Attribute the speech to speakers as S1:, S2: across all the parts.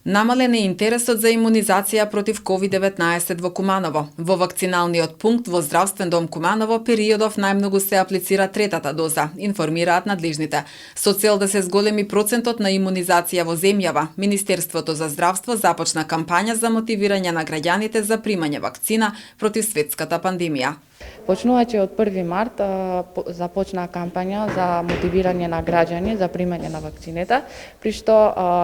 S1: Намален е интересот за имунизација против COVID-19 во Куманово. Во вакциналниот пункт во Здравствен дом Куманово периодов најмногу се аплицира третата доза, информираат надлежните. Со цел да се зголеми процентот на имунизација во земјава, Министерството за здравство започна кампања за мотивирање на граѓаните за примање вакцина против светската пандемија.
S2: Почнувачи од 1 март започна кампања за мотивирање на граѓани за примање на вакцината, при што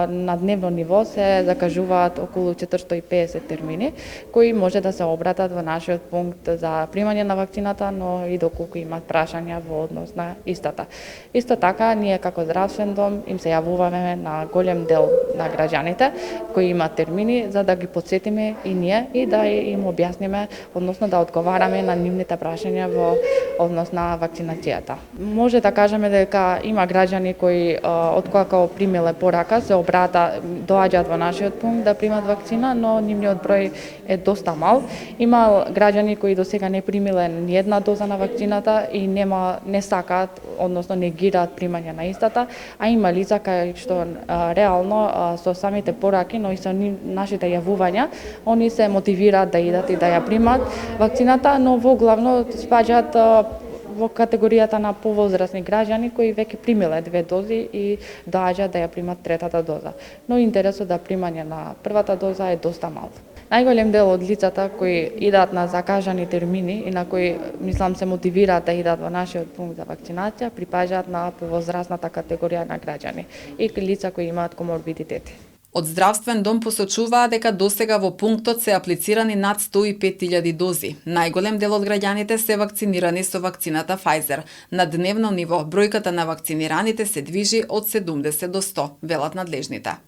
S2: на дневно ниво се закажуваат околу 450 термини, кои може да се обратат во нашиот пункт за примање на вакцината, но и доколку имаат прашања во однос на истата. Исто така, ние како здравствен дом им се јавуваме на голем дел на граѓаните кои имаат термини, за да ги потсетиме и ние и да им објасниме, односно да одговараме на нивните прашања во однос на вакцинацијата. Може да кажеме дека има граѓани кои откако примиле порака се доаѓаат во нашиот пункт да примат вакцина, но нивниот број е доста мал. Има граѓани кои досега не примиле ни една доза на вакцината и не сакаат, односно негираат примање на истата, а има лица кај што реално со самите пораки, но и со нашите јавувања, они се мотивираат да идат и да ја примат вакцината, но во главно спаѓаат во категоријата на повозрасни граѓани кои веќе примиле 2 дози и доаѓаат да ја примат третата доза. Но интересот за примање на првата доза е доста мал. Најголем дел од лицата кои идат на закажани термини и на кои, мислам, се мотивираат да идат во нашиот пункт за вакцинација, припаѓаат на повозрасната категорија на граѓани и лица кои имаат коморбидитети.
S1: Од Здравствен дом посочуваа дека досега во пунктот се аплицирани над 105.000 дози. Најголем дел од граѓаните се вакцинирани со вакцината Pfizer. На дневно ниво бројката на вакцинираните се движи од 70 до 100, велат надлежните.